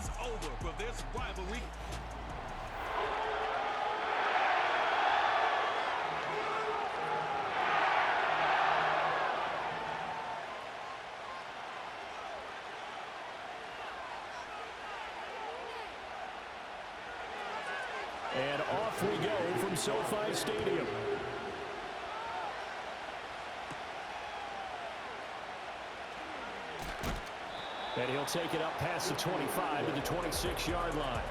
is over for this rivalry. And off we go from SoFi Stadium. And he'll take it up past the 25 to the 26-yard line.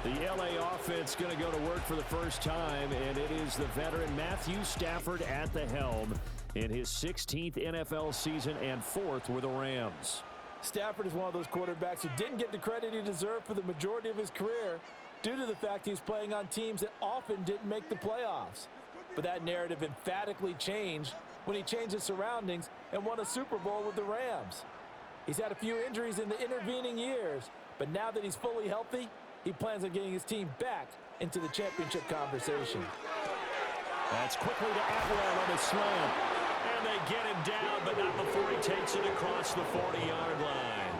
The LA offense going to go to work for the first time, and it is the veteran Matthew Stafford at the helm in his 16th NFL season and 4th with the Rams. Stafford is one of those quarterbacks who didn't get the credit he deserved for the majority of his career due to the fact he's playing on teams that often didn't make the playoffs. But that narrative emphatically changed when he changed his surroundings and won a Super Bowl with the Rams. He's had a few injuries in the intervening years, but now that he's fully healthy, he plans on getting his team back into the championship conversation. That's quickly to Atwell on a slam. And they get him down, but not before he takes it across the 40-yard line.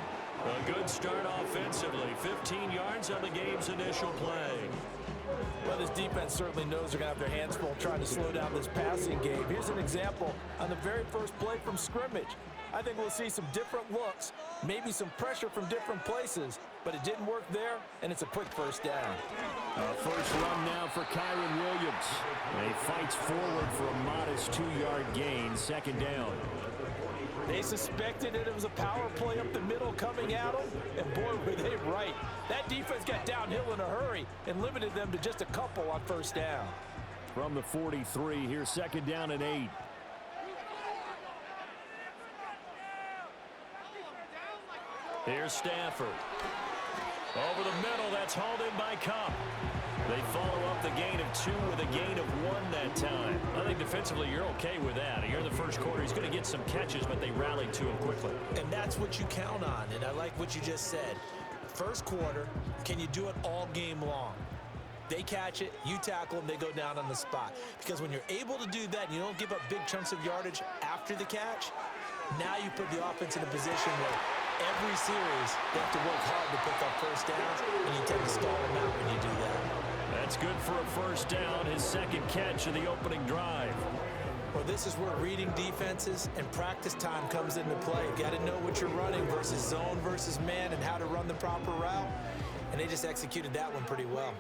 A good start offensively. 15 yards on the game's initial play. Well, this defense certainly knows they're going to have their hands full trying to slow down this passing game. Here's an example on the very first play from scrimmage. I think we'll see some different looks, maybe some pressure from different places, but it didn't work there, and it's a quick first down. First run now for Kyron Williams. And he fights forward for a modest 2-yard gain, second down. They suspected that it was a power play up the middle coming at them, and boy, were they right. That defense got downhill in a hurry and limited them to just a couple on first down. From the 43, here's second down and 8. Here's Stafford. Over the middle, that's hauled in by Cup. They follow up the gain of 2 with a gain of 1 that time. I think defensively you're okay with that. Here in the first quarter, he's going to get some catches, but they rallied to him quickly. And that's what you count on, and I like what you just said. First quarter, can you do it all game long? They catch it, you tackle them, they go down on the spot. Because when you're able to do that and you don't give up big chunks of yardage after the catch, now you put the offense in a position where every series they have to work hard to pick up first downs, and you tend to stall them out when you do that. That's good for a first down, his second catch of the opening drive. Well, this is where reading defenses and practice time comes into play. You got to know what you're running versus zone versus man and how to run the proper route, and they just executed that one pretty well.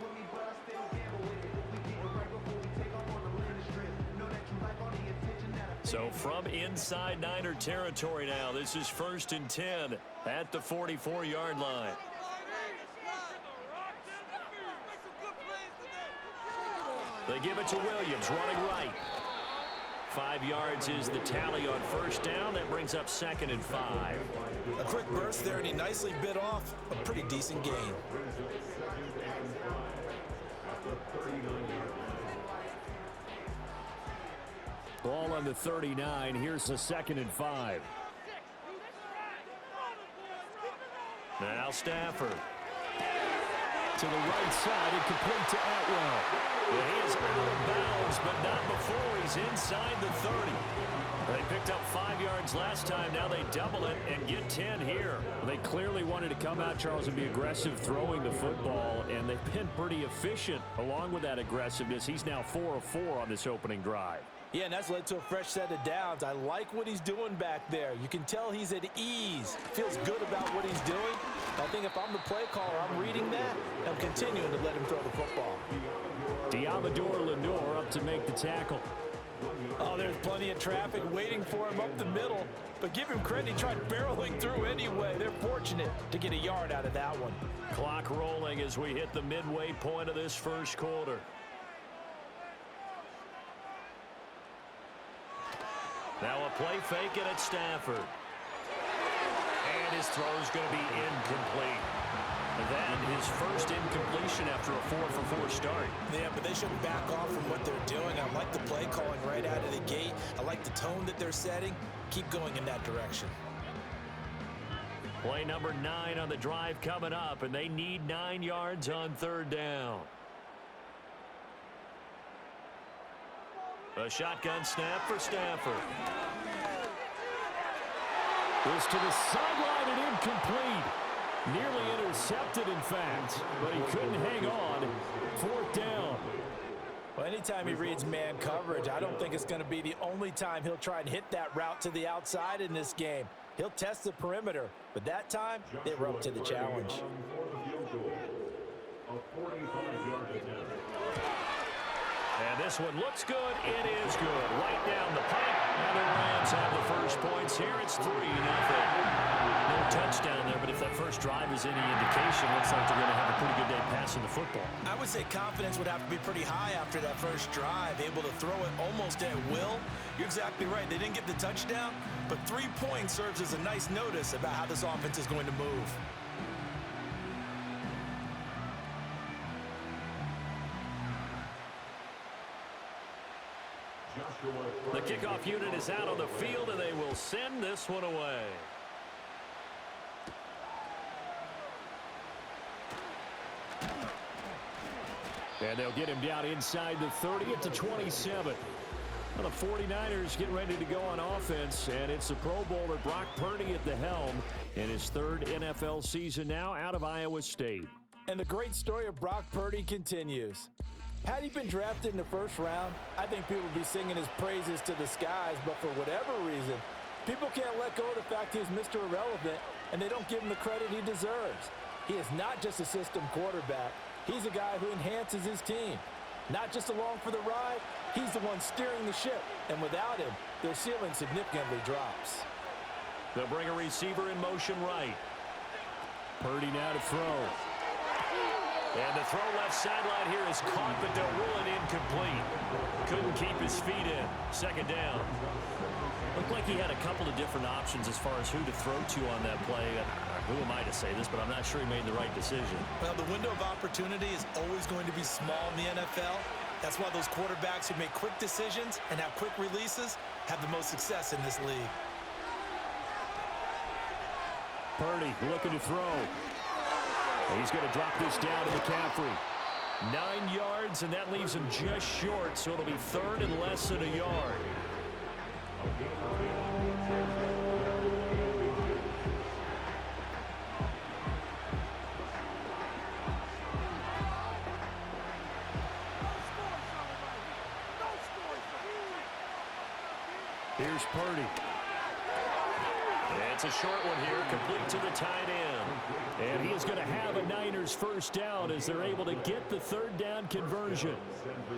So from inside Niner territory now, this is 1st and 10 at the 44-yard line. They give it to Williams, running right. 5 yards is the tally on first down. That brings up 2nd and 5. A quick burst there, and he nicely bit off a pretty decent gain. Ball on the 39. Here's the 2nd and 5. Now Stafford. To the right side and complete to Atwell. And he is out of bounds, but not before he's inside the 30. They picked up 5 yards last time. Now they double it and get 10 here. They clearly wanted to come out, Charles, and be aggressive throwing the football, and they've been pretty efficient along with that aggressiveness. He's now 4 of 4 on this opening drive. Yeah, and that's led to a fresh set of downs. I like what he's doing back there. You can tell he's at ease. Feels good about what he's doing. I think if I'm the play caller, I'm reading that, and I'm continuing to let him throw the football. Diamador Lenore up to make the tackle. Oh, there's plenty of traffic waiting for him up the middle. But give him credit, he tried barreling through anyway. They're fortunate to get a yard out of that one. Clock rolling as we hit the midway point of this first quarter. Now a play fake, and it's Stafford. And his throw is going to be incomplete. That his first incompletion after a 4-for-4 start. Yeah, but they shouldn't back off from what they're doing. I like the play calling right out of the gate. I like the tone that they're setting. Keep going in that direction. Play number 9 on the drive coming up, and they need 9 yards on third down. A shotgun snap for Stafford. This to the sideline and incomplete. Nearly intercepted, in fact, but he couldn't hang on. 4th down. Well, anytime he reads man coverage, I don't think it's going to be the only time he'll try and hit that route to the outside in this game. He'll test the perimeter, but that time, they were up to the challenge. And this one looks good. It is good. Right down the pipe. And the Rams have the first points here. It's 3-0. No touchdown there, but if that first drive is any indication, looks like they're going to have a pretty good day passing the football. I would say confidence would have to be pretty high after that first drive, able to throw it almost at will. You're exactly right. They didn't get the touchdown, but 3 points serves as a nice notice about how this offense is going to move. The kickoff unit is out on the field, and they will send this one away. And they'll get him down inside the 30 at the 27. Well, the 49ers get ready to go on offense, and it's the Pro Bowler Brock Purdy at the helm in his 3rd NFL season now out of Iowa State. And the great story of Brock Purdy continues. Had he been drafted in the first round, I think people would be singing his praises to the skies, but for whatever reason, people can't let go of the fact he's Mr. Irrelevant, and they don't give him the credit he deserves. He is not just a system quarterback. He's a guy who enhances his team. Not just along for the ride, he's the one steering the ship, and without him, their ceiling significantly drops. They'll bring a receiver in motion right. Purdy now to throw. And the throw left sideline here is caught, but they'll rule it incomplete. Couldn't keep his feet in. 2nd down. Looked like he had a couple of different options as far as who to throw to on that play. Who am I to say this, but I'm not sure he made the right decision. Well, the window of opportunity is always going to be small in the NFL. That's why those quarterbacks who make quick decisions and have quick releases have the most success in this league. Purdy looking to throw. He's going to drop this down to McCaffrey. 9 yards, and that leaves him just short, so it'll be 3rd and less than a yard. Here's Purdy. It's a short one here, complete to the tight end. And he is going to have a Niners first down as they're able to get the 3rd down conversion.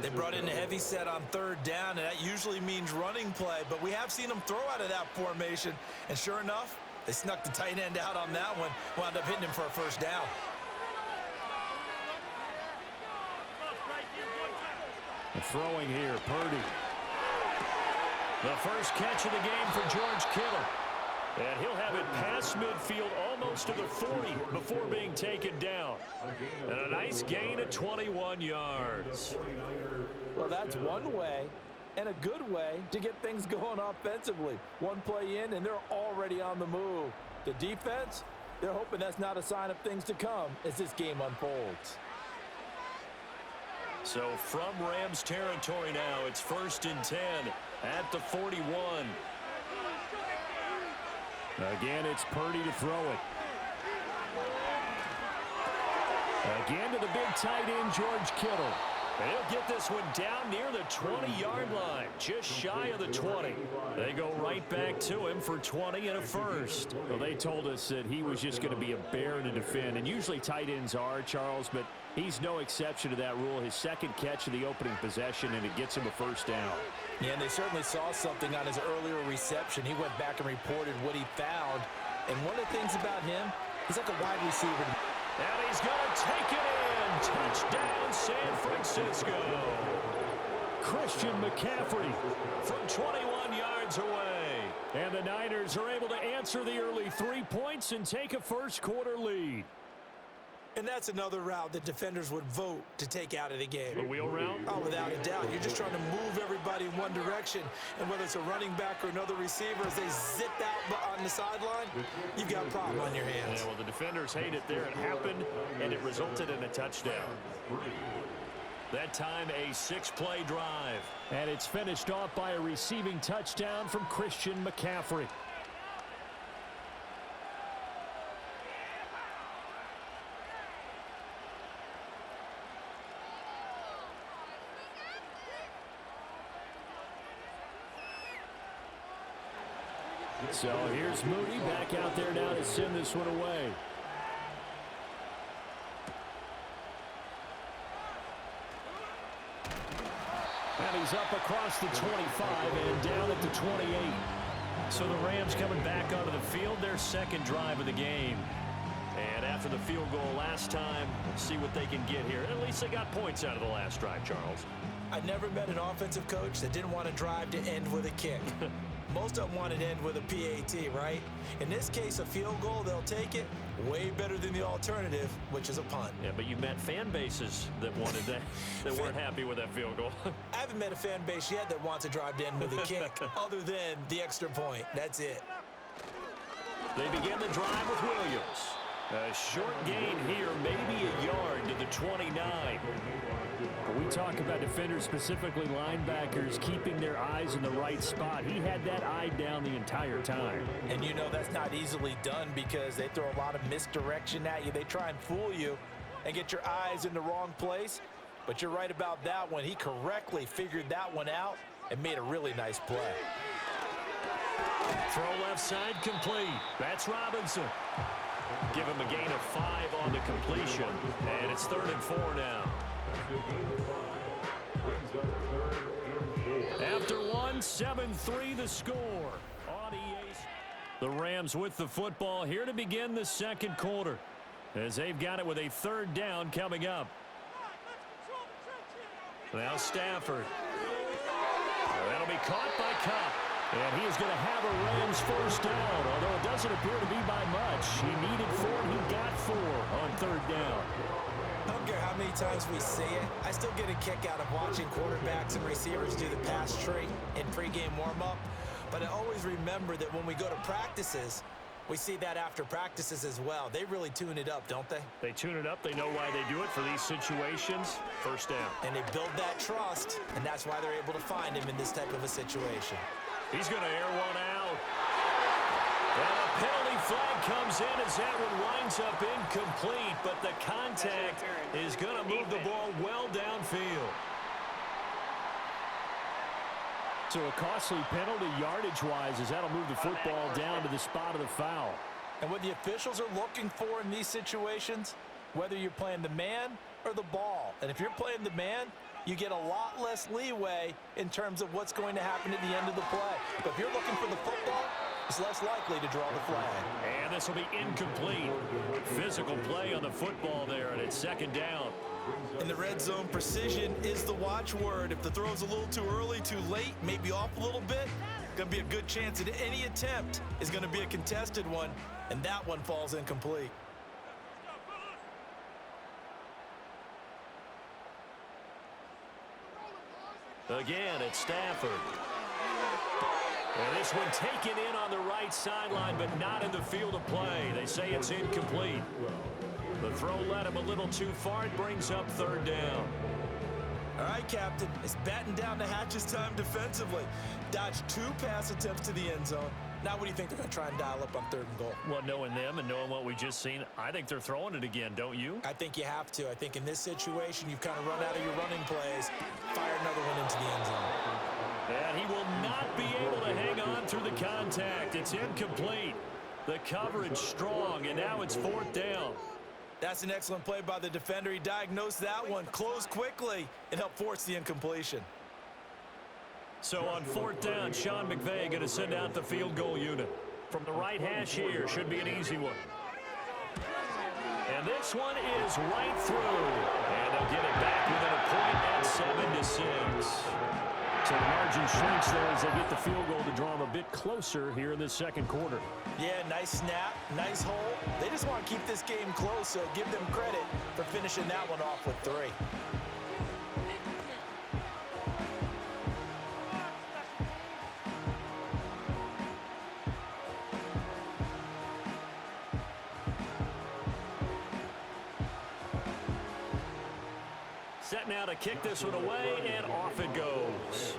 They brought in a heavy set on 3rd down, and that usually means running play, but we have seen them throw out of that formation, and sure enough, they snuck the tight end out on that one, wound up hitting him for a first down. The throwing here, Purdy. The first catch of the game for George Kittle. And he'll have it past midfield almost to the 40 before being taken down. And a nice gain of 21 yards. Well, that's one way and a good way to get things going offensively. One play in, and they're already on the move. The defense, they're hoping that's not a sign of things to come as this game unfolds. So from Rams territory now, it's 1st and 10 at the 41. Again, it's Purdy to throw it. Again to the big tight end, George Kittle. And he'll get this one down near the 20-yard line, just shy of the 20. They go right back to him for 20 and a first. Well, they told us that he was just going to be a bear to defend, and usually tight ends are, Charles, but he's no exception to that rule. His 2nd catch of the opening possession, and it gets him a first down. Yeah, and they certainly saw something on his earlier reception. He went back and reported what he found. And one of the things about him, he's like a wide receiver. And he's going to take it in. Touchdown, San Francisco. Christian McCaffrey from 21 yards away. And the Niners are able to answer the early 3 points and take a first-quarter lead. And that's another route that defenders would vote to take out of the game. A wheel route? Oh, without a doubt. You're just trying to move everybody in one direction. And whether it's a running back or another receiver, as they zip out on the sideline, you've got a problem on your hands. Yeah, well, the defenders hate it there. It happened, and it resulted in a touchdown. That time, a 6-play drive. And it's finished off by a receiving touchdown from Christian McCaffrey. So here's Moody back out there now to send this one away. And he's up across the 25 and down at the 28. So the Rams coming back onto the field, their second drive of the game. And after the field goal last time, we'll see what they can get here. At least they got points out of the last drive, Charles. I never met an offensive coach that didn't want to drive to end with a kick. Most of them want to end with a PAT, right? In this case, a field goal, they'll take it. Way better than the alternative, which is a punt. Yeah, but you met fan bases that wanted that, that weren't happy with that field goal. I haven't met a fan base yet that wants to drive to end with a kick, other than the extra point. That's it. They begin the drive with Williams. A short gain here, maybe a yard to the 29. We talk about defenders, specifically linebackers, keeping their eyes in the right spot. He had that eye down the entire time. And you know that's not easily done because they throw a lot of misdirection at you. They try and fool you and get your eyes in the wrong place. But you're right about that one. He correctly figured that one out and made a really nice play. Throw left side complete. That's Robinson. Give him a gain of 5 on the completion. And it's 3rd and 4 now. After 1, 7-3 the score. On EA's. The Rams with the football here to begin the second quarter, as they've got it with a 3rd down coming up. Now Stafford. That'll be caught by Cup. And he is going to have a Rams first down, although it doesn't appear to be by much. He needed 4, he got 4 on 3rd down. I don't care how many times we see it. I still get a kick out of watching quarterbacks and receivers do the pass tree in pregame warm-up. But I always remember that when we go to practices, we see that after practices as well. They really tune it up, don't they? They tune it up. They know why they do it for these situations. First down. And they build that trust, and that's why they're able to find him in this type of a situation. He's going to air one out. And a penalty flag comes in as that one winds up incomplete, but the contact is going to move the ball well downfield. So a costly penalty yardage-wise as that'll move the football down to the spot of the foul. And what the officials are looking for in these situations, whether you're playing the man or the ball, and if you're playing the man, you get a lot less leeway in terms of what's going to happen at the end of the play. But if you're looking for the football, it's less likely to draw the flag. And this will be incomplete. Physical play on the football there, and it's 2nd down. In the red zone, precision is the watchword. If the throw's a little too early, too late, maybe off a little bit, going to be a good chance that any attempt is going to be a contested one, and that one falls incomplete. Again, it's Stafford. And this one taken in on the right sideline, but not in the field of play. They say it's incomplete. The throw led him a little too far. It brings up 3rd down. All right, Captain. It's batten down the hatches time defensively. Dodged 2 pass attempts to the end zone. Now what do you think they're going to try and dial up on 3rd and goal? Well, knowing them and knowing what we just seen, I think they're throwing it again, don't you? I think you have to. I think in this situation, you've kind of run out of your running plays. Fire another one into the end zone. And he will not be able to hang on through the contact. It's incomplete. The coverage strong, and now it's 4th down. That's an excellent play by the defender. He diagnosed that one, closed quickly, and helped force the incompletion. So on 4th down, Sean McVay going to send out the field goal unit. From the right hash here, should be an easy one. And this one is right through. And they'll get it back within a point at 7-6. So the margin shrinks there as they get the field goal to draw them a bit closer here in the second quarter. Yeah, nice snap, nice hole. They just want to keep this game close, so give them credit for finishing that one off with 3. Set now to kick this one away, and off it goes.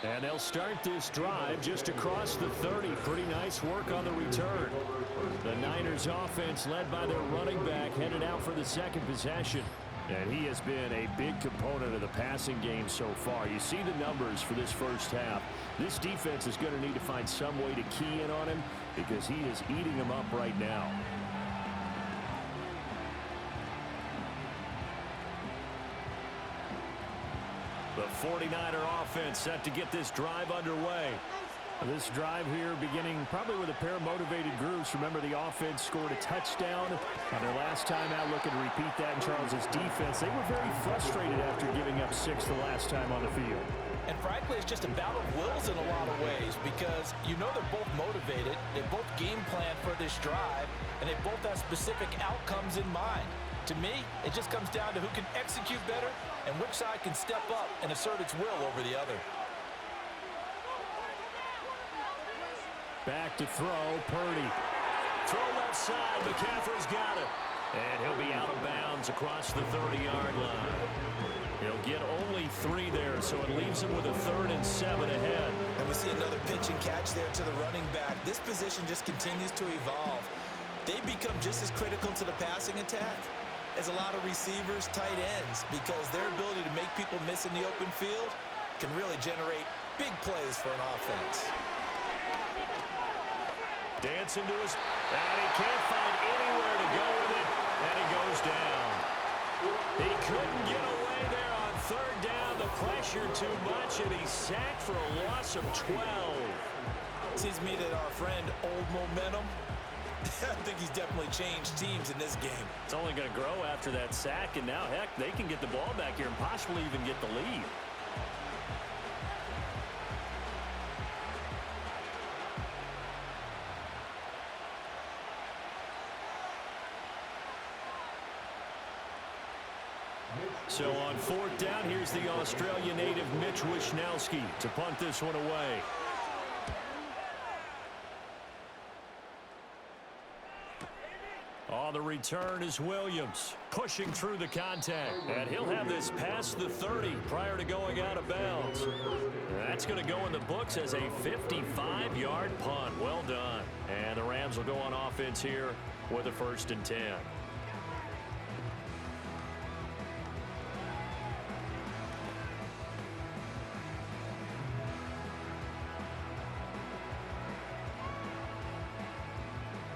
And they'll start this drive just across the 30. Pretty nice work on the return. The Niners offense led by their running back headed out for the second possession. And he has been a big component of the passing game so far. You see the numbers for this first half. This defense is going to need to find some way to key in on him because he is eating him up right now. The 49er offense set to get this drive underway. This drive here beginning probably with a pair of motivated groups. Remember, the offense scored a touchdown on their last time out, looking to repeat that in Charles's defense. They were very frustrated after giving up 6 the last time on the field. And frankly, it's just a battle of wills in a lot of ways because you know they're both motivated, they both game plan for this drive, and they both have specific outcomes in mind. To me, it just comes down to who can execute better and which side can step up and assert its will over the other. Back to throw, Purdy. Throw left side, McCaffrey's got it. And he'll be out of bounds across the 30-yard line. He'll get only 3 there, so it leaves him with a 3rd and 7 ahead. And we see another pitch and catch there to the running back. This position just continues to evolve. They become just as critical to the passing attack as a lot of receivers, tight ends, because their ability to make people miss in the open field can really generate big plays for an offense. Dancing to his, and he can't find anywhere to go with it, and he goes down. He couldn't get away there on 3rd down. The pressure too much, and he's sacked for a loss of 12. Seems to me that our friend Old Momentum, I think he's definitely changed teams in this game. It's only going to grow after that sack, and now, heck, they can get the ball back here and possibly even get the lead. So on 4th down, here's the Australia native Mitch Wishnowsky to punt this one away. On the return is Williams, pushing through the contact. And he'll have this past the 30 prior to going out of bounds. That's going to go in the books as a 55-yard punt. Well done. And the Rams will go on offense here with a 1st and 10.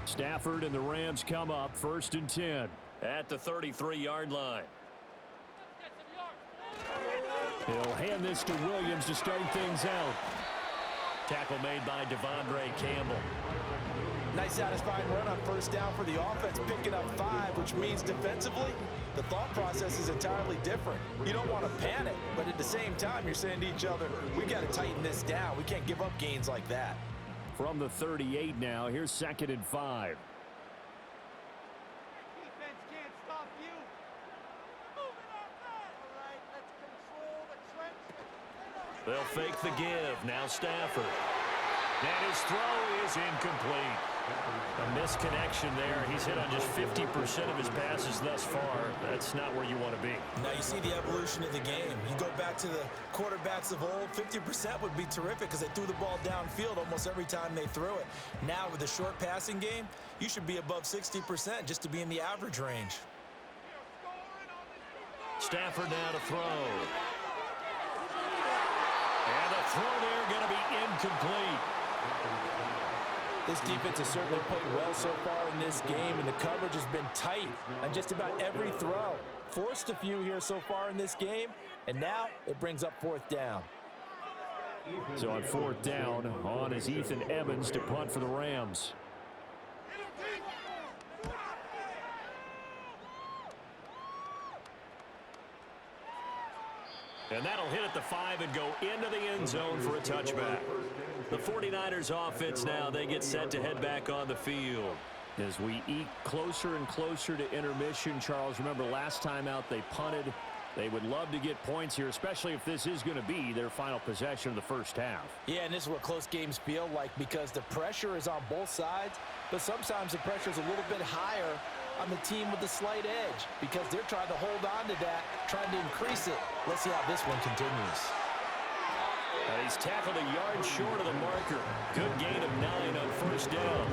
Stafford and the Rams come up 1st and 10 at the 33-yard line. He'll hand this to Williams to start things out. Tackle made by Devondre Campbell. Nice satisfying run on 1st down for the offense, picking up 5, which means defensively, the thought process is entirely different. You don't want to panic, but at the same time, you're saying to each other, we got to tighten this down. We can't give up gains like that. From the 38 now, here's 2nd and 5. Defense can't stop you. Move it up there. All right, let's control the trench. They'll fake the give. Now Stafford. And his throw is incomplete. A misconnection there. He's hit on just 50% of his passes thus far. That's not where you want to be. Now you see the evolution of the game. You go back to the quarterbacks of old, 50% would be terrific because they threw the ball downfield almost every time they threw it. Now with the short passing game, you should be above 60% just to be in the average range. Stafford now to throw. And the throw there going to be incomplete. This defense has certainly played well so far in this game, and the coverage has been tight on just about every throw. Forced a few here so far in this game, and now it brings up 4th down. So on 4th down, on is Ethan Evans to punt for the Rams. And that'll hit at the 5 and go into the end zone for a touchback. The 49ers offense now, they get set to head back on the field. As we eke closer and closer to intermission, Charles, remember last time out they punted. They would love to get points here, especially if this is going to be their final possession of the first half. Yeah, and this is what close games feel like because the pressure is on both sides, but sometimes the pressure is a little bit higher on the team with the slight edge because they're trying to hold on to that, trying to increase it. Let's see how this one continues. He's tackled a yard short of the marker. Good gain of 9 on first down.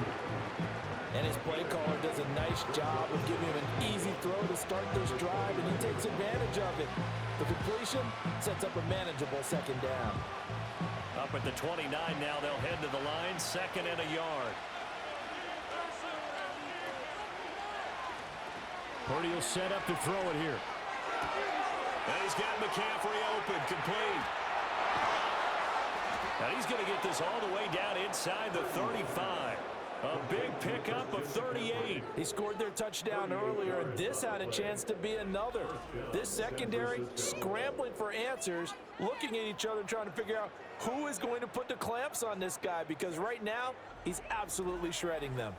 And his play caller does a nice job of giving him an easy throw to start this drive, and he takes advantage of it. The completion sets up a manageable second down. Up at the 29 now, they'll head to the line, 2nd and a yard. Purdy will set up to throw it here. And he's got McCaffrey open, complete. Now he's going to get this all the way down inside the 35. A big pickup of 38. He scored their touchdown earlier, and this had a chance to be another. This secondary scrambling for answers, looking at each other, trying to figure out who is going to put the clamps on this guy, because right now he's absolutely shredding them.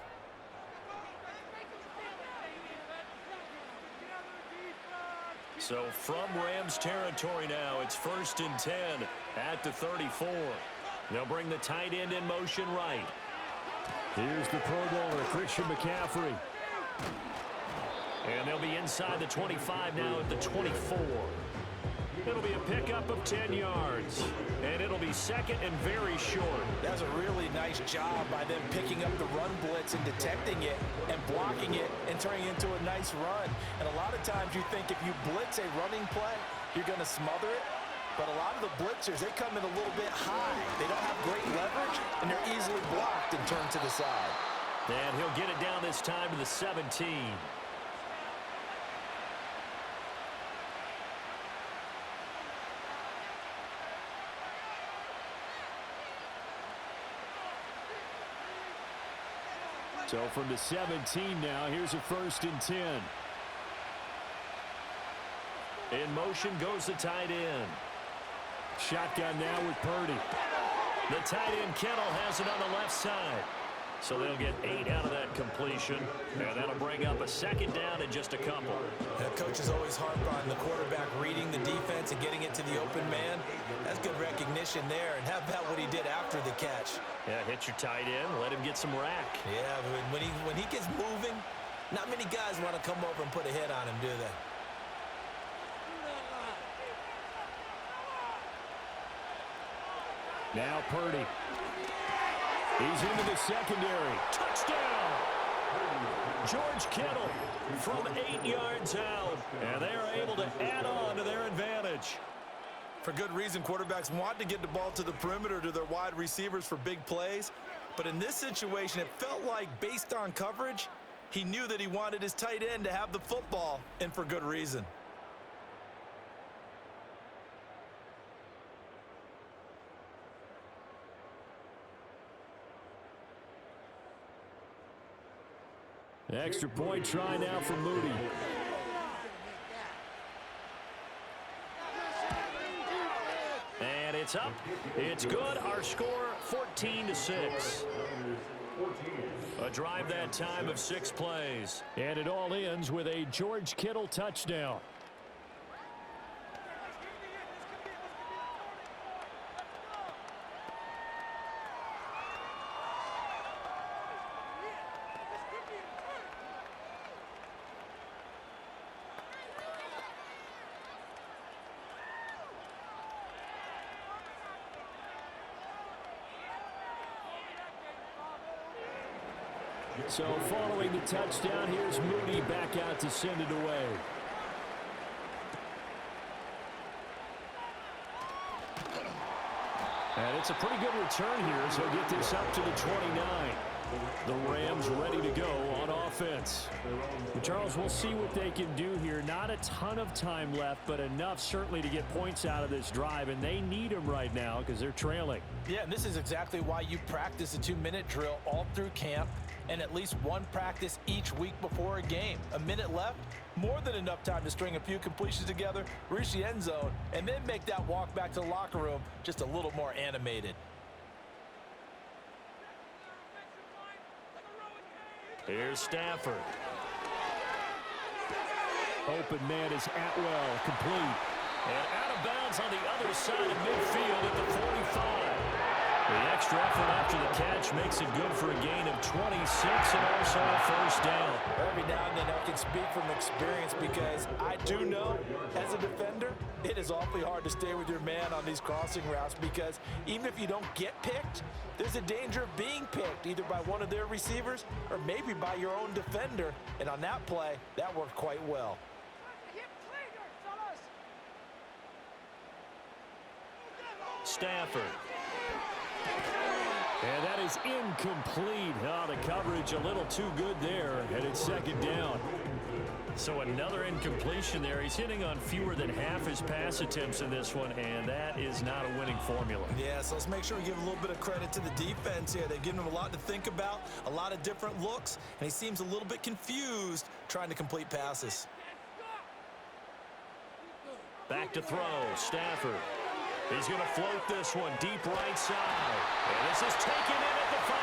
So from Rams territory now, it's 1st and 10 at the 34. They'll bring the tight end in motion right. Here's the Pro Bowler, Christian McCaffrey. And they'll be inside the 25 now at the 24. It'll be a pickup of 10 yards. And it'll be 2nd and very short. That's a really nice job by them picking up the run blitz and detecting it and blocking it and turning it into a nice run. And a lot of times you think if you blitz a running play, you're going to smother it. But a lot of the blitzers, they come in a little bit high. They don't have great leverage, and they're easily blocked and turned to the side. And he'll get it down this time to the 17. So from the 17 now, here's a 1st and 10. In motion goes the tight end. Shotgun now with Purdy. The tight end Kittle has it on the left side. So they'll get 8 out of that completion. And that'll bring up a 2nd down in just a couple. Coaches always harp on the quarterback reading the defense and getting it to the open man. That's good recognition there. And how about what he did after the catch? Yeah, hit your tight end, let him get some rack. Yeah, when he gets moving, not many guys want to come over and put a hit on him, do they? Now Purdy. He's into the secondary. Touchdown! George Kittle from 8 yards out. And they are able to add on to their advantage. For good reason, quarterbacks want to get the ball to the perimeter to their wide receivers for big plays. But in this situation, it felt like, based on coverage, he knew that he wanted his tight end to have the football, and for good reason. Extra point try now for Moody. And it's up. It's good. Our score, 14-6. A drive that time of 6 plays. And it all ends with a George Kittle touchdown. So following the touchdown, here's Moody back out to send it away. And it's a pretty good return here, so get this up to the 29. The Rams ready to go on offense. Charles, we'll see what they can do here. Not a ton of time left, but enough certainly to get points out of this drive, and they need them right now because they're trailing. Yeah, and this is exactly why you practice a 2-minute drill all through camp and at least one practice each week before a game. A minute left, more than enough time to string a few completions together, reach the end zone, and then make that walk back to the locker room just a little more animated. Here's Stafford. Open man is Atwell, complete. And out of bounds on the other side of midfield at the 45. The extra effort after the catch makes it good for a gain of 26 and also a first down. Every now and then I can speak from experience because I do know as a defender, it is awfully hard to stay with your man on these crossing routes because even if you don't get picked, there's a danger of being picked either by one of their receivers or maybe by your own defender. And on that play, that worked quite well. Stafford. And that is incomplete. Oh, the coverage a little too good there, and it's second down. So another incompletion there. He's hitting on fewer than half his pass attempts in this one, and that is not a winning formula. Yeah, so let's make sure we give a little bit of credit to the defense here. They've given him a lot to think about, a lot of different looks, and he seems a little bit confused trying to complete passes. Back to throw, Stafford. He's going to float this one deep right side. And this is taken in at the 5.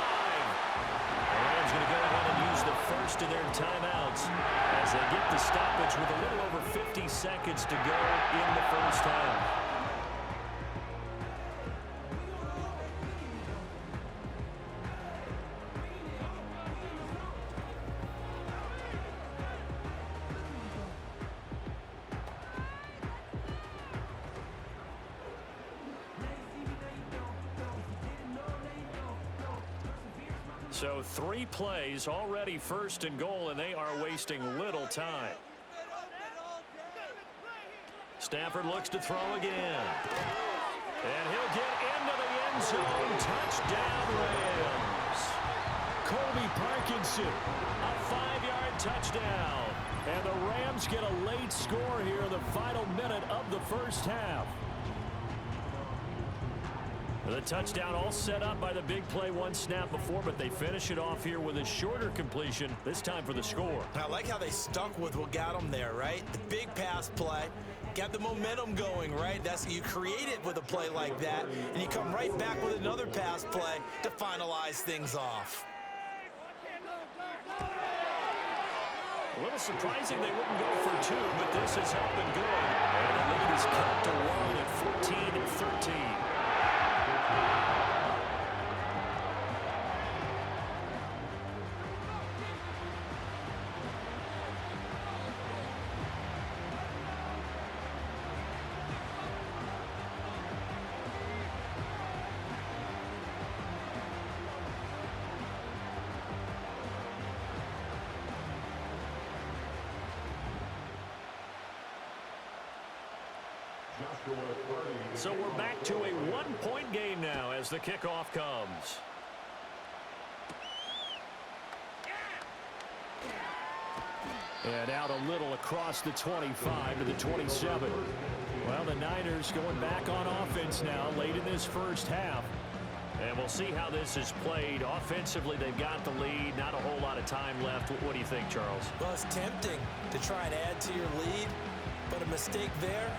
The Rams going to go ahead and use the first of their timeouts as they get the stoppage with a little over 50 seconds to go in the first half. So 3 plays, already first and goal, and they are wasting little time. Stafford looks to throw again. And he'll get into the end zone. Touchdown, Rams. Colby Parkinson, a 5-yard touchdown. And the Rams get a late score here in the final minute of the first half. The touchdown all set up by the big play one snap before, but they finish it off here with a shorter completion, this time for the score. I like how they stuck with what got them there, right? The big pass play, got the momentum going, right? That's you create it with a play like that, and you come right back with another pass play to finalize things off. A little surprising they wouldn't go for 2, but this has been good. And the lead is cut to 1 at 14-13. So we're back to a 1-point game now as the kickoff comes. And out a little across the 25 to the 27. Well, the Niners going back on offense now late in this first half. And we'll see how this is played. Offensively, they've got the lead. Not a whole lot of time left. What do you think, Charles? Well, it's tempting to try and add to your lead, but a mistake there,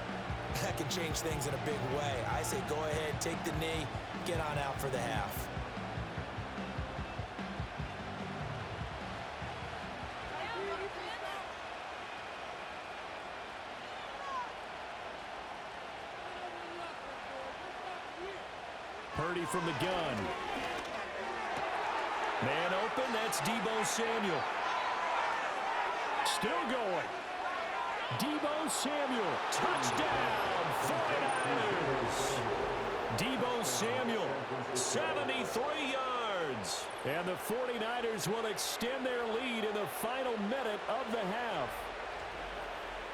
that can change things in a big way. I say go ahead, take the knee, get on out for the half. Purdy from the gun. Man open, that's Deebo Samuel. Still going. Deebo Samuel, touchdown, 49ers. Deebo Samuel, 73 yards. And the 49ers will extend their lead in the final minute of the half.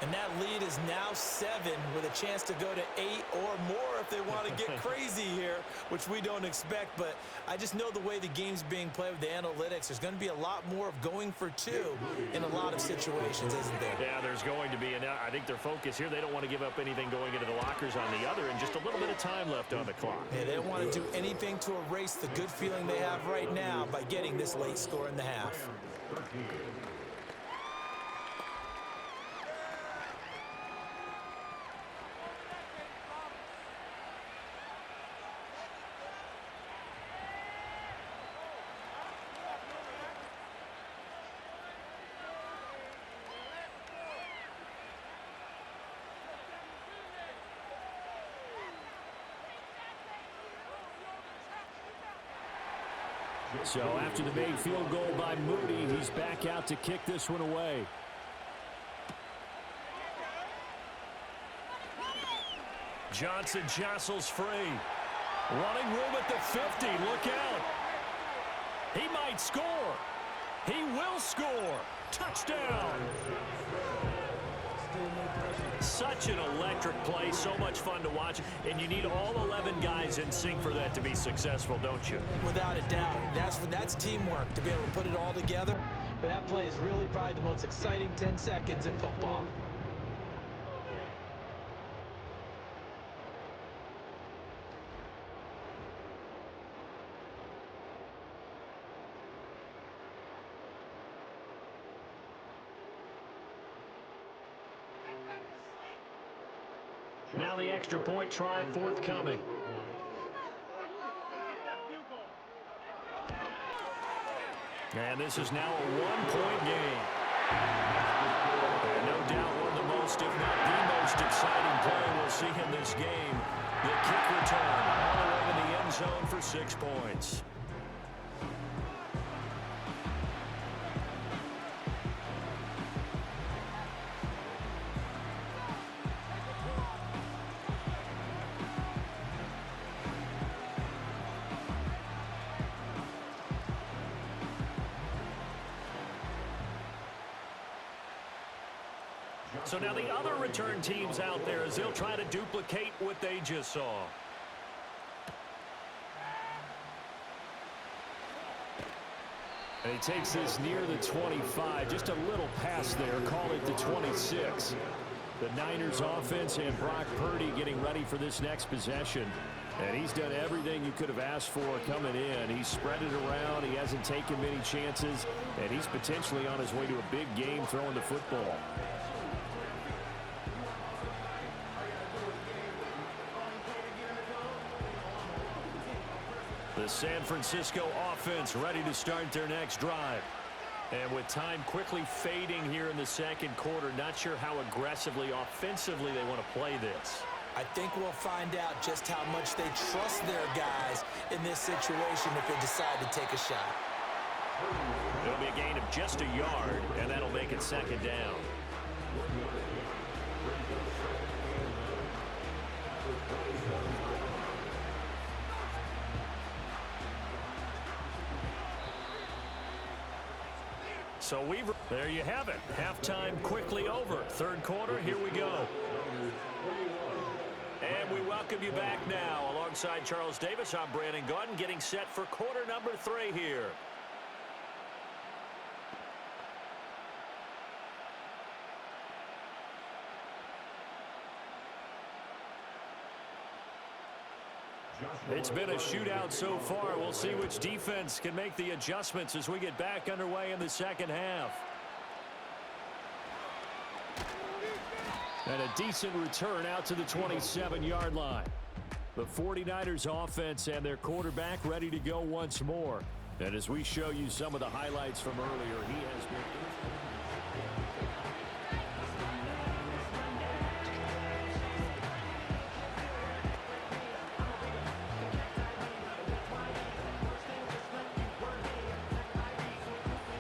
And that lead is now 7 with a chance to go to 8 or more if they want to get crazy here, which we don't expect. But I just know the way the game's being played with the analytics, there's going to be a lot more of going for 2 in a lot of situations, isn't there? Yeah, there's going to be. And I think their focus here, they don't want to give up anything going into the lockers on the other, and just a little bit of time left on the clock. Yeah, they don't want to do anything to erase the good feeling they have right now by getting this late score in the half. So after the made field goal by Moody, he's back out to kick this one away. Johnson jostles free. Running room at the 50. Look out. He might score. He will score. Touchdown. Such an electric play. So much fun to watch. And you need all 11 guys in sync for that to be successful, don't you? Without a doubt. That's teamwork to be able to put it all together. But that play is really probably the most exciting 10 seconds in football. Now the extra point try forthcoming. And this is now a one-point game. And no doubt one of the most, if not the most exciting play we'll see in this game. The kick return all the way to the end zone for 6 points. So now the other return teams out there as they'll try to duplicate what they just saw. And he takes this near the 25, just a little pass there, call it the 26. The Niners offense and Brock Purdy getting ready for this next possession. And he's done everything you could have asked for coming in. He's spread it around. He hasn't taken many chances. And he's potentially on his way to a big game throwing the football. The San Francisco offense ready to start their next drive. And with time quickly fading here in the second quarter, not sure how aggressively, offensively they want to play this. I think we'll find out just how much they trust their guys in this situation if they decide to take a shot. It'll be a gain of just a yard, and that'll make it second down. So there you have it. Halftime quickly over. Third quarter, here we go. And we welcome you back now. Alongside Charles Davis, I'm Brandon Gunn, getting set for quarter number 3 here. It's been a shootout so far. We'll see which defense can make the adjustments as we get back underway in the second half. And a decent return out to the 27-yard line. The 49ers offense and their quarterback ready to go once more. And as we show you some of the highlights from earlier, he has been...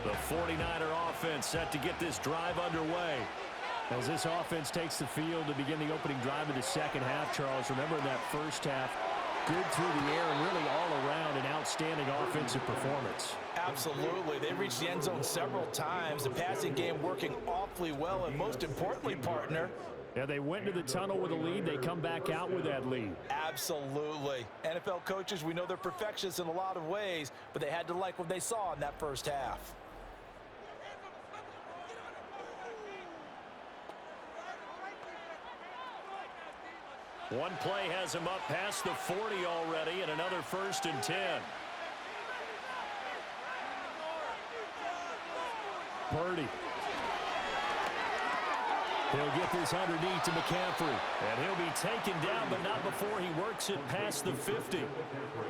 The 49er offense set to get this drive underway. As this offense takes the field to begin the opening drive of the second half, Charles, remember in that first half, good through the air and really all around an outstanding offensive performance. Absolutely. They reached the end zone several times. The passing game working awfully well, and most importantly, partner, yeah, they went to the tunnel with a lead. They come back out with that lead. Absolutely. NFL coaches, we know they're perfectionists in a lot of ways, but they had to like what they saw in that first half. One play has him up past the 40 already, and another 1st and 10. Purdy. He'll get this underneath to McCaffrey. And he'll be taken down, but not before he works it past the 50.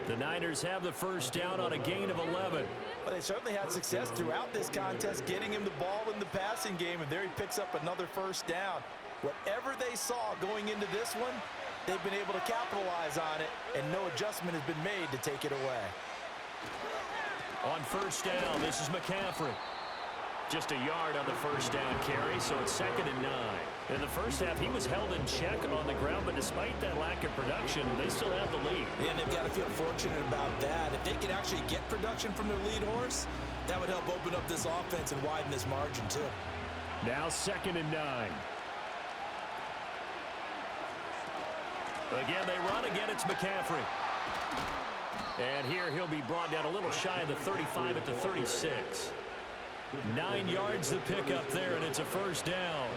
The Niners have the first down on a gain of 11. Well, they certainly had success throughout this contest, getting him the ball in the passing game, and there he picks up another first down. Whatever they saw going into this one, they've been able to capitalize on it, and no adjustment has been made to take it away. On first down, this is McCaffrey. Just a yard on the first down carry, so it's 2nd and 9. In the first half, he was held in check on the ground, but despite that lack of production, they still have the lead. And they've got to feel fortunate about that. If they could actually get production from their lead horse, that would help open up this offense and widen this margin, too. Now 2nd and 9. Again, they run. Again, it's McCaffrey. And here he'll be brought down a little shy of the 35 at the 36. 9 yards to pick up there, and it's a first down.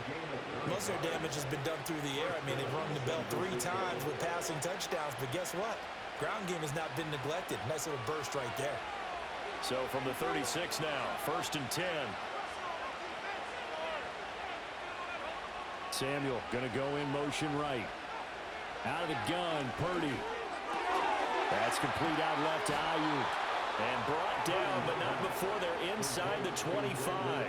Most of their damage has been done through the air. I mean, they've rung the bell 3 times with passing touchdowns, but guess what? Ground game has not been neglected. Nice little burst right there. So from the 36 now, 1st and 10. Samuel going to go in motion right. Out of the gun, Purdy. That's complete out left to Ayuk. And brought down, but not before they're inside the 25.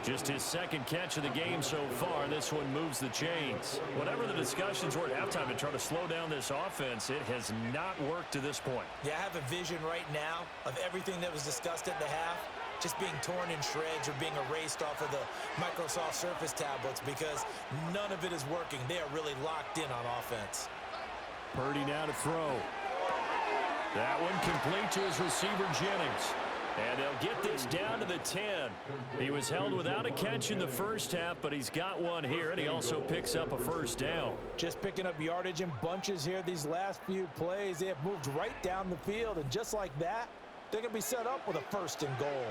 Just his 2nd catch of the game so far. This one moves the chains. Whatever the discussions were at halftime to try to slow down this offense, it has not worked to this point. Yeah, I have a vision right now of everything that was discussed at the half just being torn in shreds or being erased off of the Microsoft Surface tablets because none of it is working. They are really locked in on offense. Purdy now to throw. That one complete to his receiver, Jennings. And they'll get this down to the 10. He was held without a catch in the first half, but he's got one here, and he also picks up a first down. Just picking up yardage in bunches here these last few plays. They have moved right down the field, and just like that, they're going to be set up with a 1st and goal.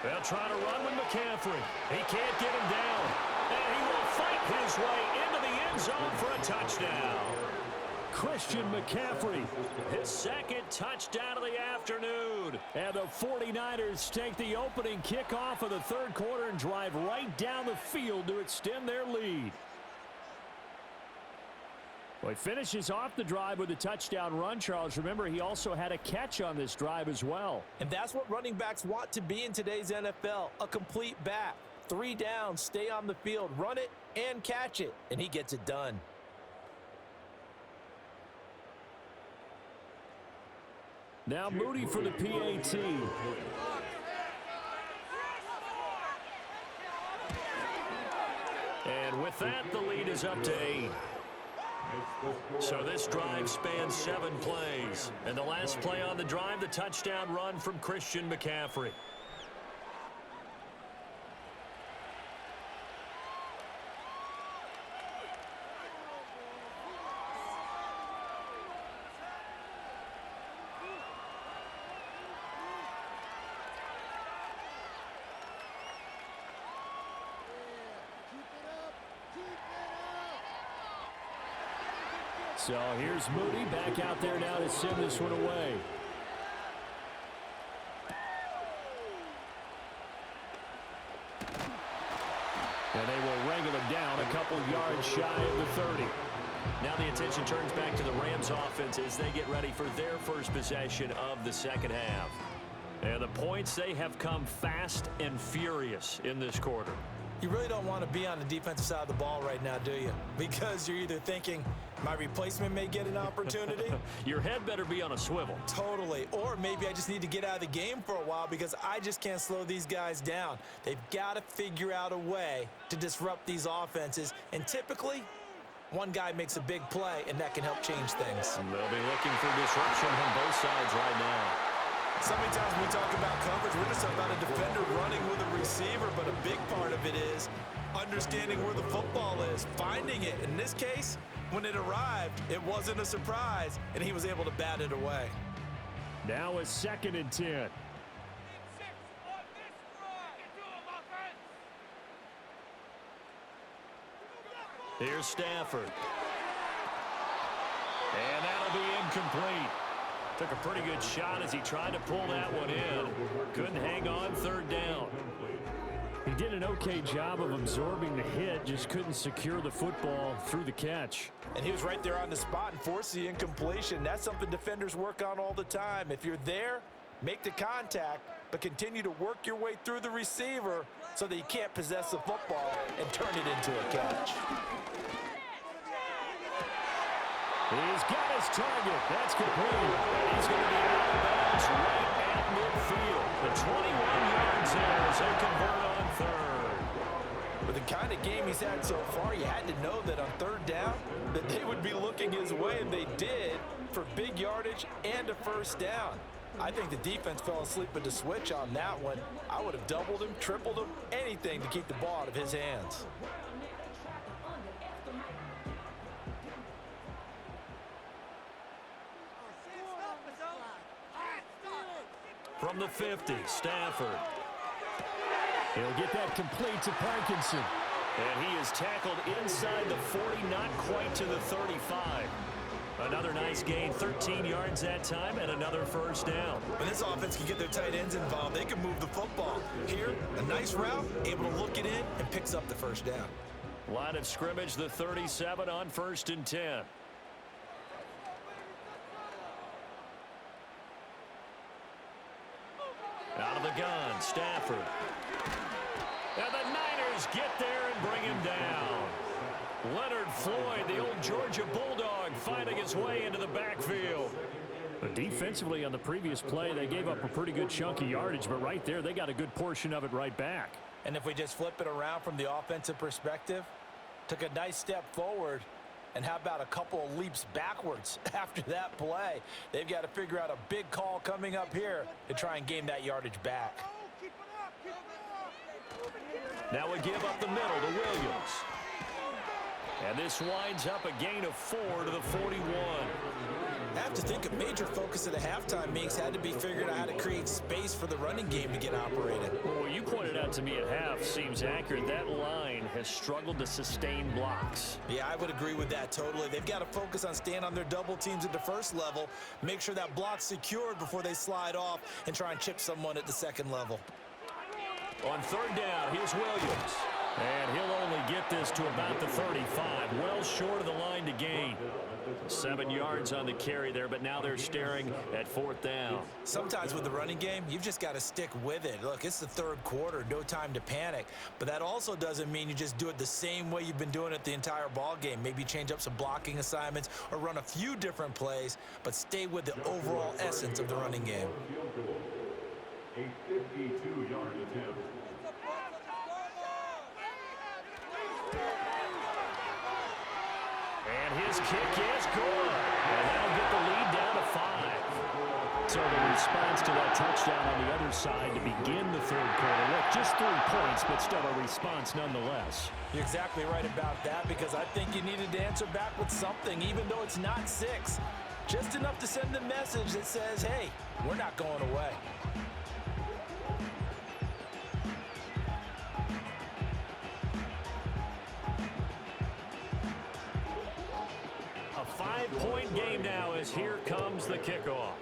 They'll try to run with McCaffrey. He can't get him down. And he will fight his way into the end zone for a touchdown. Christian McCaffrey, his 2nd touchdown of the afternoon. And the 49ers take the opening kickoff of the 3rd quarter and drive right down the field to extend their lead. Well, he finishes off the drive with a touchdown run, Charles. Remember, he also had a catch on this drive as well. And that's what running backs want to be in today's NFL, a complete back. 3 downs, stay on the field, run it, and catch it. And he gets it done. Now Moody for the PAT. And with that, the lead is up to 8. So this drive spans 7 plays. And the last play on the drive, the touchdown run from Christian McCaffrey. So here's Moody back out there now to send this one away. And they will wrangle him down a couple yards shy of the 30. Now the attention turns back to the Rams offense as they get ready for their first possession of the 2nd half. And the points, they have come fast and furious in this quarter. You really don't want to be on the defensive side of the ball right now, do you? Because you're either thinking, my replacement may get an opportunity. Your head better be on a swivel. Totally. Or maybe I just need to get out of the game for a while because I just can't slow these guys down. They've got to figure out a way to disrupt these offenses. And typically, one guy makes a big play, and that can help change things. And they'll be looking for disruption on both sides right now. So many times when we talk about coverage, we're just about a defender running with a receiver, but a big part of it is understanding where the football is, finding it. In this case, when it arrived, it wasn't a surprise, and he was able to bat it away. Now a 2nd and 10. Here's Stafford. And that'll be incomplete. Took a pretty good shot as he tried to pull that one in. Couldn't hang on 3rd down. He did an okay job of absorbing the hit, just couldn't secure the football through the catch. And he was right there on the spot and forced the incompletion. That's something defenders work on all the time. If you're there, make the contact, but continue to work your way through the receiver so that he can't possess the football and turn it into a catch. He's got his target. That's complete. He's going to be out of bounds right at midfield. The 21 yards there as they convert on third. With the kind of game he's had so far, you had to know that on third down that they would be looking his way, and they did, for big yardage and a first down. I think the defense fell asleep at the switch on that one. I would have doubled him, tripled him, anything to keep the ball out of his hands. From the 50, Stafford. He'll get that complete to Parkinson. And he is tackled inside the 40, not quite to the 35. Another nice gain, 13 yards that time, and another first down. When this offense can get their tight ends involved, they can move the football. Here, a nice route, able to look it in, and picks up the first down. Line of scrimmage, the 37 on 1st and 10. Out of the gun, Stafford. And the Niners get there and bring him down. Leonard Floyd, the old Georgia Bulldog, finding his way into the backfield. But defensively on the previous play, they gave up a pretty good chunk of yardage, but right there, they got a good portion of it right back. And if we just flip it around from the offensive perspective, took a nice step forward, and how about a couple of leaps backwards after that play? They've got to figure out a big call coming up here to try and gain that yardage back. Now we give up the middle to Williams. And this winds up a gain of 4 to the 41. I have to think a major focus of the halftime meetings had to be figuring out how to create space for the running game to get operated. Well, you pointed out to me at half seems accurate. That line has struggled to sustain blocks. Yeah, I would agree with that totally. They've got to focus on staying on their double teams at the first level, make sure that block's secured before they slide off and try and chip someone at the second level. On third down, here's Williams. And he'll only get this to about the 35. Well short of the line to gain. 7 yards on the carry there, but now they're staring at 4th down. Sometimes with the running game, you've just got to stick with it. Look, it's the third quarter, no time to panic. But that also doesn't mean you just do it the same way you've been doing it the entire ball game. Maybe change up some blocking assignments or run a few different plays, but stay with the overall essence of the running game. A 52-yard attempt. And his kick is good. And that'll get the lead down to 5. So the response to that touchdown on the other side to begin the third quarter. Look, just 3 points, but still a response nonetheless. You're exactly right about that, because I think you needed to answer back with something, even though it's not 6. Just enough to send a message that says, hey, we're not going away. A 5-point game now as here comes the kickoff.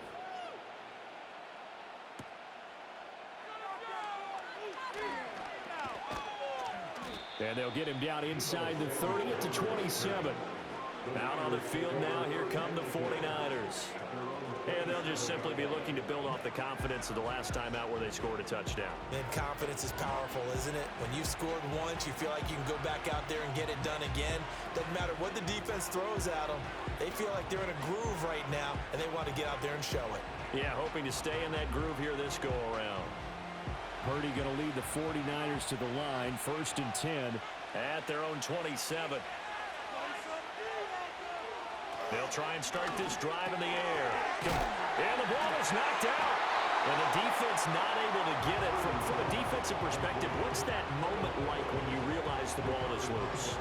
And they'll get him down inside the 30 at the 27. Out on the field now, here come the 49ers. And they'll just simply be looking to build off the confidence of the last time out where they scored a touchdown. And confidence is powerful, isn't it? When you've scored once, you feel like you can go back out there and get it done again. Doesn't matter what the defense throws at them. They feel like they're in a groove right now, and they want to get out there and show it. Yeah, hoping to stay in that groove here this go-around. Purdy going to lead the 49ers to the line, 1st and 10 at their own 27. They'll try and start this drive in the air. And the ball is knocked out. And the defense not able to get it. From a defensive perspective, what's that moment like when you realize the ball is loose?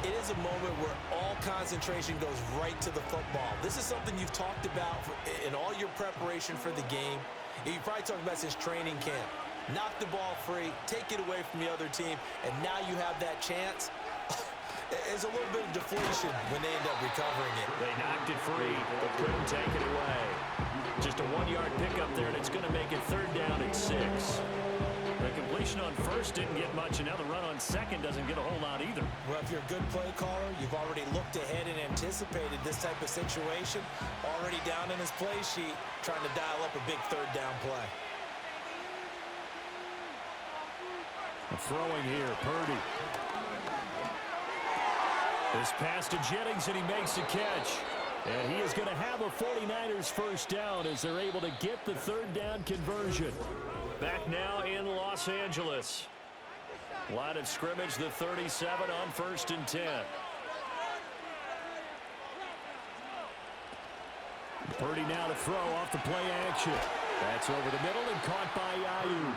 It is a moment where all concentration goes right to the football. This is something you've talked about in all your preparation for the game. You've probably talked about since training camp. Knock the ball free, take it away from the other team, and now you have that chance. There's a little bit of deflation when they end up recovering it. They knocked it free, but couldn't take it away. Just a 1-yard pickup there, and it's going to make it 3rd down and 6. The completion on 1st didn't get much, and now the run on 2nd doesn't get a whole lot either. Well, if you're a good play caller, you've already looked ahead and anticipated this type of situation. Already down in his play sheet, trying to dial up a big 3rd down play. Throwing here, Purdy. This pass to Jennings, and he makes the catch. And he is going to have a 49ers first down as they're able to get the third down conversion. Back now in Los Angeles. Line of scrimmage, the 37 on 1st and 10. Purdy now to throw off the play action. That's over the middle and caught by Ayuk.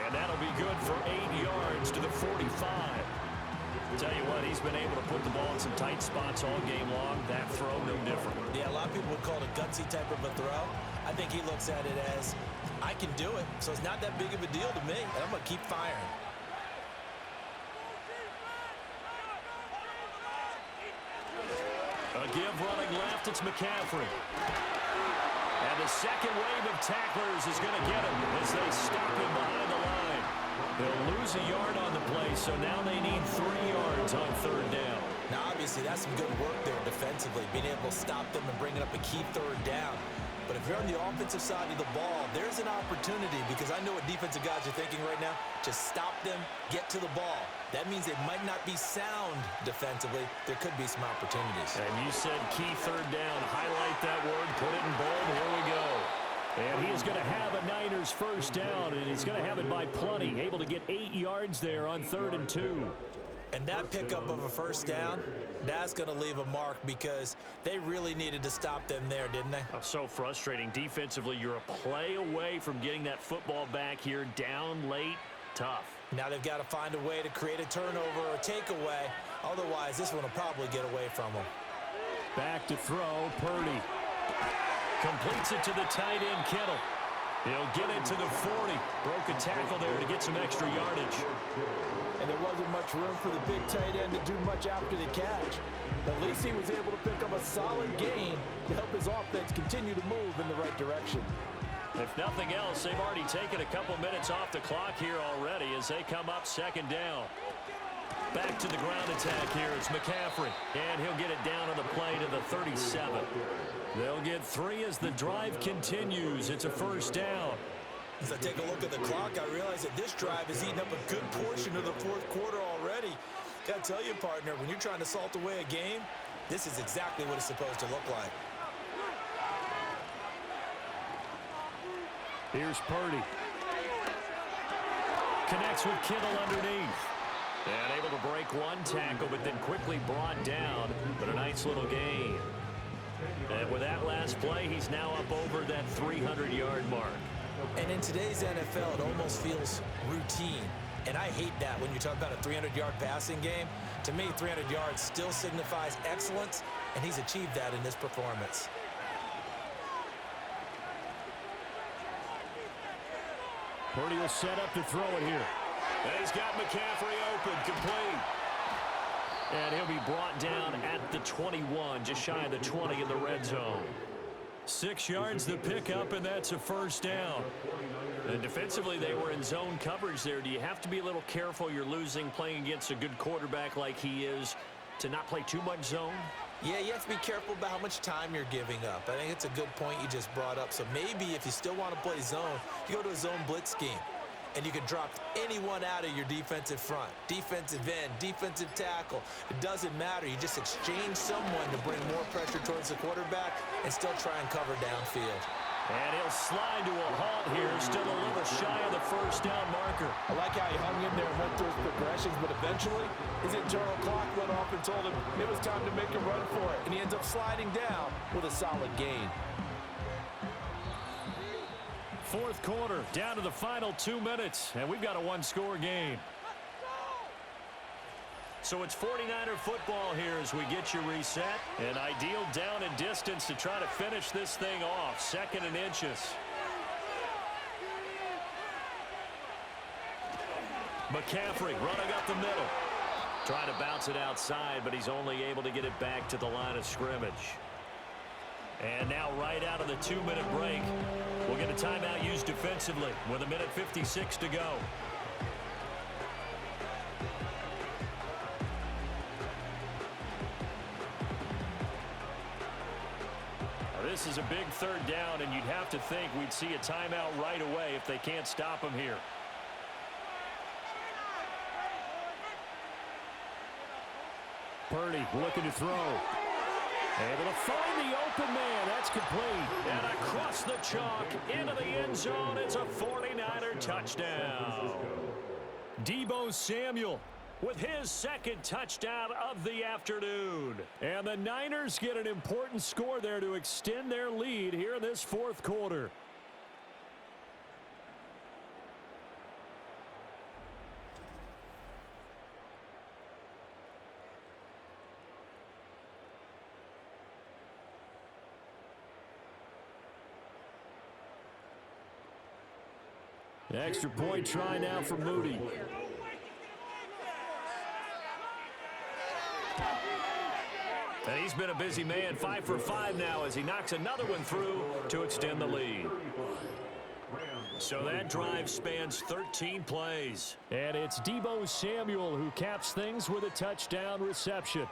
And that'll be good for 8 yards to the 45. Tell you what, he's been able to put the ball in some tight spots all game long. That throw, no different. Yeah, a lot of people would call it a gutsy type of a throw. I think he looks at it as, I can do it, so it's not that big of a deal to me, and I'm going to keep firing. A give running left, it's McCaffrey. And the second wave of tacklers is going to get him as they stop him behind the line. They'll lose a yard on the play, so now they need 3 yards on third down. Now, obviously, that's some good work there defensively, being able to stop them and bringing up a key third down. But if you're on the offensive side of the ball, there's an opportunity, because I know what defensive guys are thinking right now. Just stop them, get to the ball. That means it might not be sound defensively. There could be some opportunities. And you said key third down. Highlight that word, put it in bold. Here we go. And he is going to have a Niners first down, and he's going to have it by plenty. Able to get 8 yards there on 3rd and 2. And that pickup of a first down, that's going to leave a mark, because they really needed to stop them there, didn't they? Oh, so frustrating. Defensively, you're a play away from getting that football back here. Down late, tough. Now they've got to find a way to create a turnover or takeaway. Otherwise, this one will probably get away from them. Back to throw, Purdy. Completes it to the tight end, Kittle. He'll get it to the 40. Broke a tackle there to get some extra yardage. And there wasn't much room for the big tight end to do much after the catch. At least he was able to pick up a solid gain to help his offense continue to move in the right direction. If nothing else, they've already taken a couple minutes off the clock here already as they come up second down. Back to the ground attack here. It's McCaffrey. And he'll get it down on the play to the 37. They'll get 3 as the drive continues. It's a first down. As I take a look at the clock, I realize that this drive has eaten up a good portion of the 4th quarter already. Gotta tell you, partner, when you're trying to salt away a game, this is exactly what it's supposed to look like. Here's Purdy. Connects with Kittle underneath. And able to break one tackle, but then quickly brought down. But a nice little gain. And with that last play, he's now up over that 300-yard mark. And in today's NFL, it almost feels routine. And I hate that when you talk about a 300-yard passing game. To me, 300 yards still signifies excellence, and he's achieved that in this performance. Purdy will set up to throw it here. And he's got McCaffrey open, complete. And he'll be brought down at the 21, just shy of the 20 in the red zone. 6 yards the pickup, and that's a first down. And defensively, they were in zone coverage there. Do you have to be a little careful? You're losing playing against a good quarterback like he is to not play too much zone? Yeah, you have to be careful about how much time you're giving up. I think it's a good point you just brought up. So maybe if you still want to play zone, you go to a zone blitz scheme. And you can drop anyone out of your defensive front, defensive end, defensive tackle. It doesn't matter. You just exchange someone to bring more pressure towards the quarterback and still try and cover downfield. And he'll slide to a halt here, still a little shy of the first down marker. I like how he hung in there and went through his progressions, but eventually his internal clock went off and told him it was time to make a run for it. And he ends up sliding down with a solid gain. 4th quarter, down to the final 2 minutes, and we've got a one-score game. So it's 49er football here as we get you reset. An ideal down and distance to try to finish this thing off. 2nd and inches. McCaffrey running up the middle. Trying to bounce it outside, but he's only able to get it back to the line of scrimmage. And now right out of the 2-minute break, we'll get a timeout used defensively with 1:56 to go. Now, this is a big 3rd down, and you'd have to think we'd see a timeout right away if they can't stop him here. Purdy looking to throw. Able to find the open man. That's complete. And across the chalk into the end zone. It's a 49er touchdown. Deebo Samuel with his second touchdown of the afternoon. And the Niners get an important score there to extend their lead here in this fourth quarter. Extra point try now for Moody. And he's been a busy man, 5 for 5 now as he knocks another one through to extend the lead. So that drive spans 13 plays. And it's Deebo Samuel who caps things with a touchdown reception.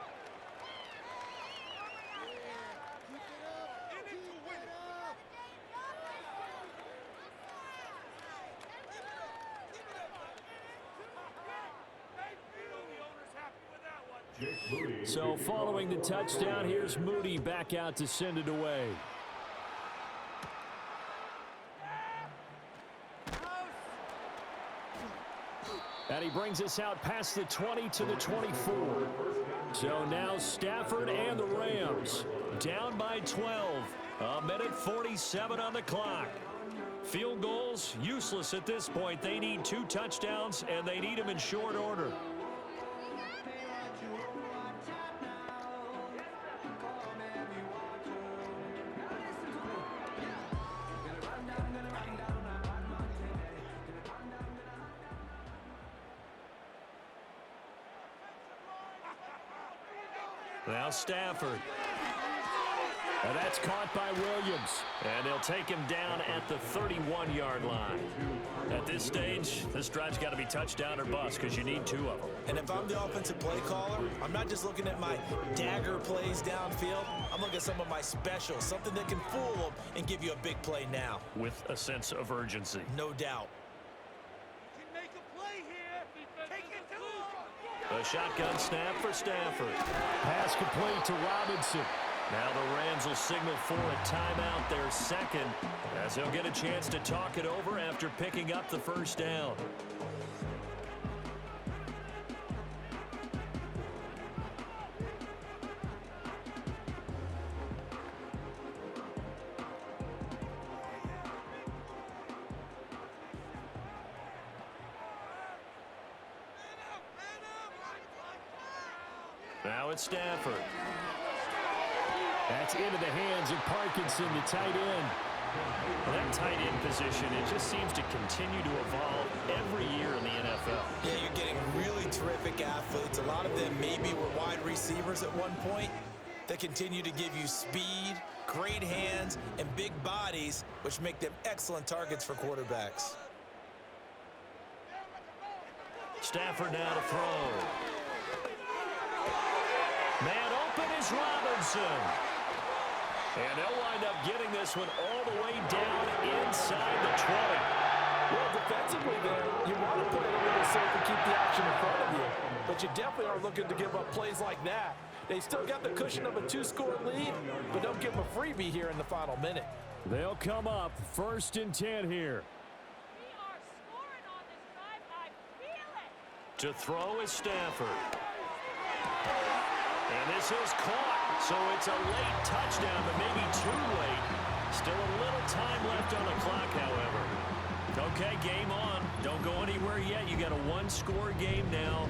So following the touchdown, here's Moody back out to send it away. And he brings us out past the 20 to the 24. So now Stafford and the Rams down by 12. A minute 47 on the clock. Field goals useless at this point. They need 2 touchdowns, and they need them in short order. Now Stafford. And that's caught by Williams. And they'll take him down at the 31-yard line. At this stage, this drive's got to be touchdown or bust because you need 2 of them. And if I'm the offensive play caller, I'm not just looking at my dagger plays downfield. I'm looking at some of my specials, something that can fool them and give you a big play now. With a sense of urgency. No doubt. A shotgun snap for Stafford. Pass complete to Robinson. Now the Rams will signal for a timeout, their second, as they'll get a chance to talk it over after picking up the first down. Now it's Stafford. That's into the hands of Parkinson, the tight end. Well, that tight end position, it just seems to continue to evolve every year in the NFL. Yeah, you're getting really terrific athletes. A lot of them maybe were wide receivers at one point. They continue to give you speed, great hands, and big bodies, which make them excellent targets for quarterbacks. Stafford now to throw. Man open is Robinson. And they'll wind up getting this one all the way down inside the 20. Well, defensively there, you want to play it a little safe and keep the action in front of you. But you definitely are looking to give up plays like that. They still got the cushion of a 2-score lead, but don't give them a freebie here in the final minute. They'll come up 1st and 10 here. We are scoring on this drive. I feel it. To throw is Stafford. And this is caught. So it's a late touchdown, but maybe too late. Still a little time left on the clock, however. Okay, game on. Don't go anywhere yet. You got a 1-score game now.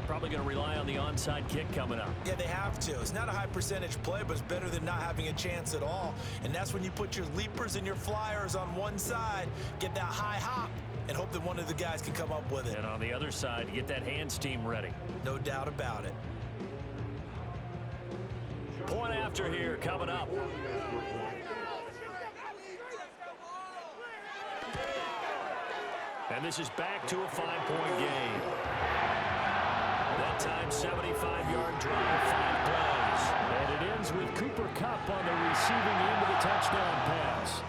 Probably going to rely on the onside kick coming up. Yeah, they have to. It's not a high percentage play, but it's better than not having a chance at all. And that's when you put your leapers and your flyers on one side, get that high hop, and hope that one of the guys can come up with it. And on the other side, get that hands team ready. No doubt about it. Point after here coming up. And this is back to a 5-point game. That time, 75-yard drive, 5 plays. And it ends with Cooper Kupp on the receiving end of the touchdown pass.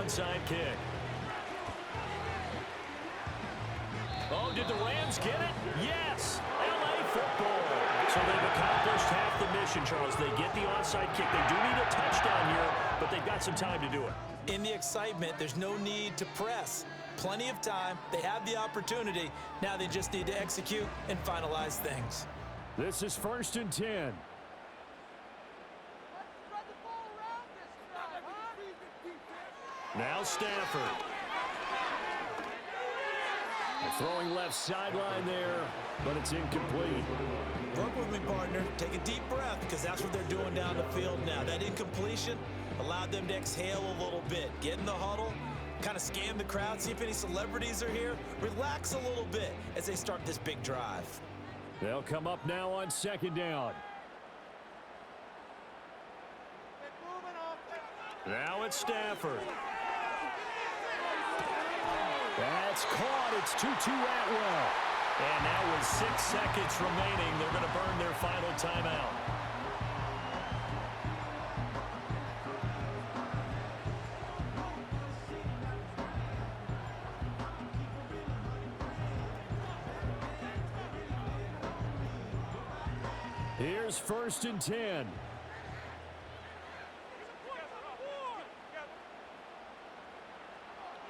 onside kick. Oh, did the Rams get it? Yes! L.A. football. So they've accomplished half the mission, Charles. They get the onside kick. They do need a touchdown here, but they've got some time to do it. In the excitement, there's no need to press. Plenty of time. They have the opportunity. Now they just need to execute and finalize things. This is 1st and 10. Let's spread the ball around this drive, huh? Now Stafford. Throwing left sideline there, but it's incomplete. Work with me, partner. Take a deep breath, because that's what they're doing down the field now. That incompletion allowed them to exhale a little bit. Get in the huddle, kind of scan the crowd, see if any celebrities are here. Relax a little bit as they start this big drive. They'll come up now on 2nd down. Get moving off this. Now it's Stafford. That's caught. It's 2-2 Atwell. And now with 6 seconds remaining, they're going to burn their final timeout. Here's 1st and 10.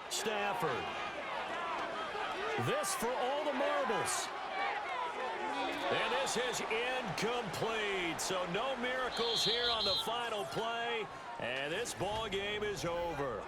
Stafford. This for all the marbles. And this is incomplete. So no miracles here on the final play. And this ball game is over.